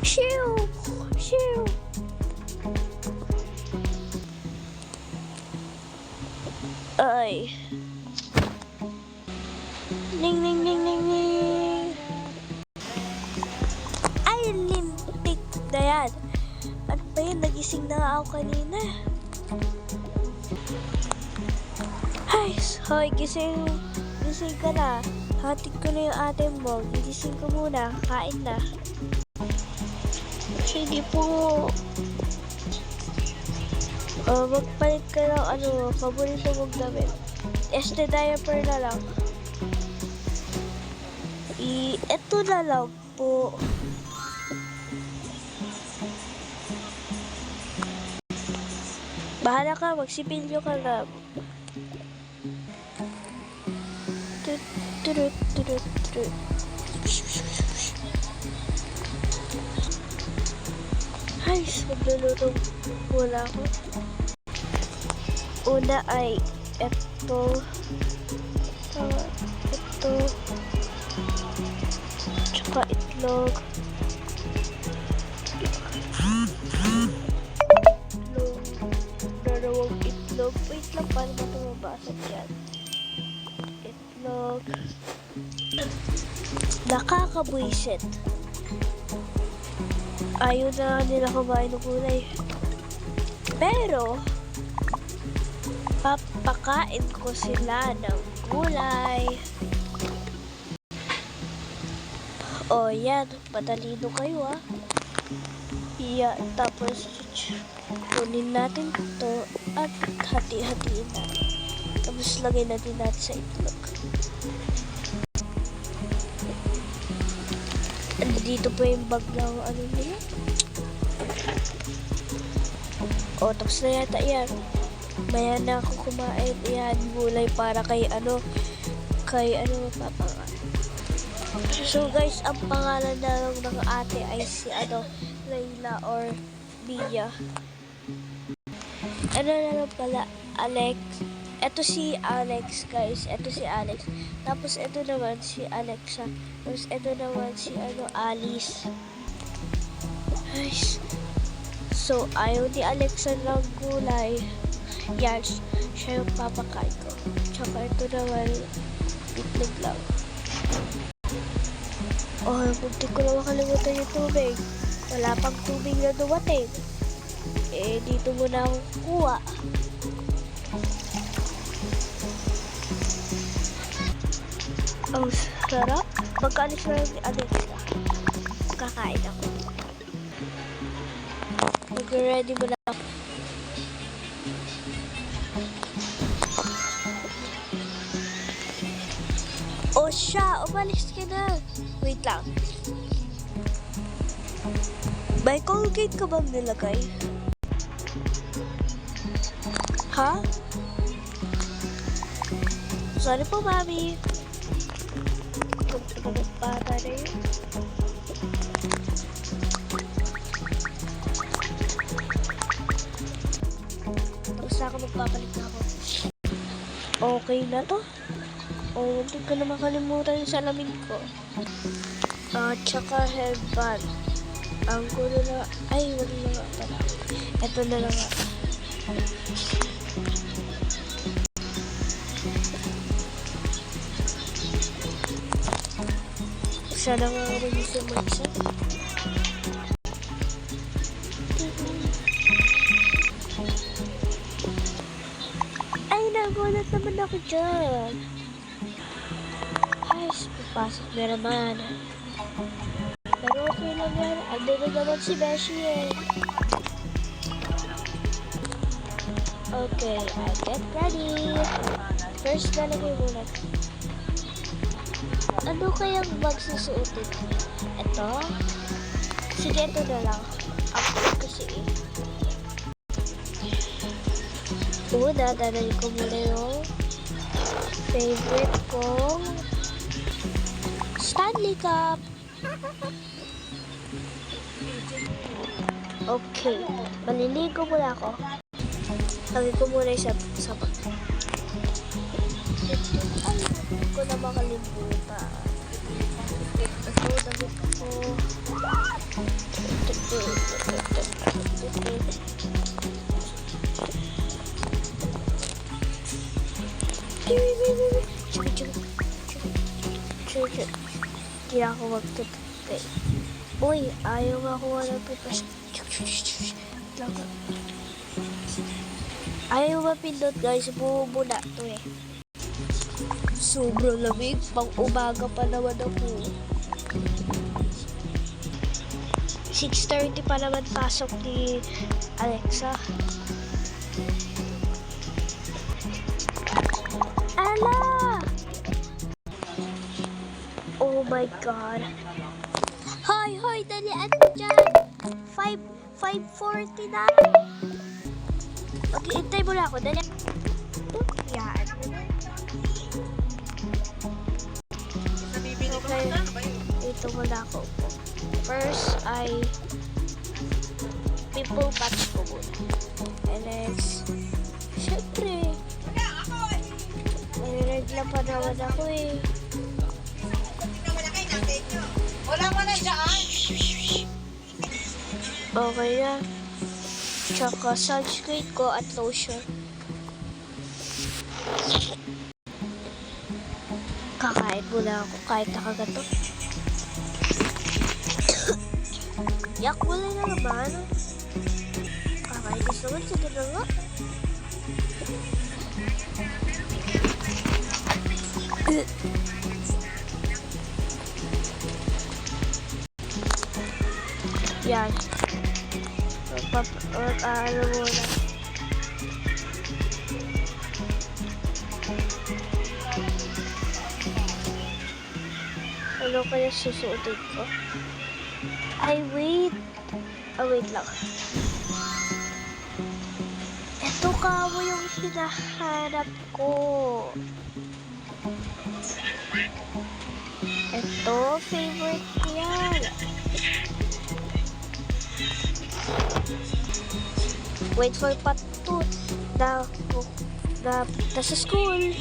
Shoo! Shoo! Ay. Ning ning ning ning ning. Ay, limpik na yan. Ano ba yun? Nagising na nga ako kanina. Ay, hoy, gising ka na. Hatid ko na yung ate mo. Gising ko muna. Kain na. Sige po. Magpalit ka ng paborito mong damit. Este diaper na lang. Ito na lang po. Bahala ka, magsipilyo ka lang. Ay, magluluto muna ako. Una ay ito. Tsaka itlog. Dalawang itlog. Wait lang, paano ba ito mabasag yan? Itlog. Nakakabwisit. Ayaw na nila kumain ng gulay. Pero, papakain ko sila ng gulay. O, yan. Patalino kayo, ah. Yan. Tapos, kunin natin ito at hati-hatiin natin. Tapos, lagay natin sa itlog. Dito po yung bag ng nila. O, tapos na yata yan. Maya na ako kumain. Yan, gulay para kay mapapangan. So guys, ang pangalan na lang ng ate ay si Layla or Bia. Ano na lang pala, Alex. Ito si Alex, guys. Ito si Alex. Tapos ito naman si Alexa. Tapos ito naman si Alice. Guys. So, ayaw ni Alexa ng gulay. Yan, siya yung papakain ko. Tsaka ito naman, itlog lang. Oh, muntik ko na makalimutan yung tubig. Wala pang tubig na dumating. Dito muna ako kuha. Ang sarap. Pagkaalis na yung Alexa, kakain ako. Mag-ready mo na ako. O siya, umalis ka na. Wait lang. May Colgate ka bang nilagay? Ha? Sorry po, mami. Bata na yun. Tapos ako magpapalit na ako. Okay na to. Hindi ko na makalimutan yung salamin ko. Tsaka headband. Ang gulo na. Ay, wala na nga pala. Ito na lang nga. Sana nga ako yung sumansa. Ay, nagulat naman ako dyan. Ay, papasok na naman. Pero okay lang yan. Ando na naman si Beshi eh. Okay, I get ready. First, lalagay muna. Ano kayang bag susuotin? Ito? Sige, ito na lang. Ako kasi eh. Una, dadali ko muna yung favorite kong Stanley Cup. Okay, maliligo muna ako. Lagay ko muna yung sapat. Ay, hindi ko na makalimutan. Ito, damit ko. Hindi na ako magtutupay. Uy, ayaw makuha ng papers. Ayaw mapindot guys, bumubula to eh. Sobrang lamig, pang umaga pa naman ako. 6:30 pa naman pasok ni Alexa. Ala! Oh my God. Hoy, dali, ano dyan? 5:40 na. Okay, hintay mo na ako, dali. Yan. Okay, dito muna ako. First ay pimple patch ko muna. And then, syempre, nire-regla pa naman ako eh. Wala mo na dyan. Okay na. Tsaka sunscreen ko at lotion. Kakain muna ako kahit nakagato. Yak, wala na naman. Kakainis naman, sige na nga. Yan. Ano muna. Ano kaya susuotin ko? Ay, wait. Wait lang. Ito ka mo yung hinahanap ko. Ito, favorite ko yan. Wait for part 2 na sa school.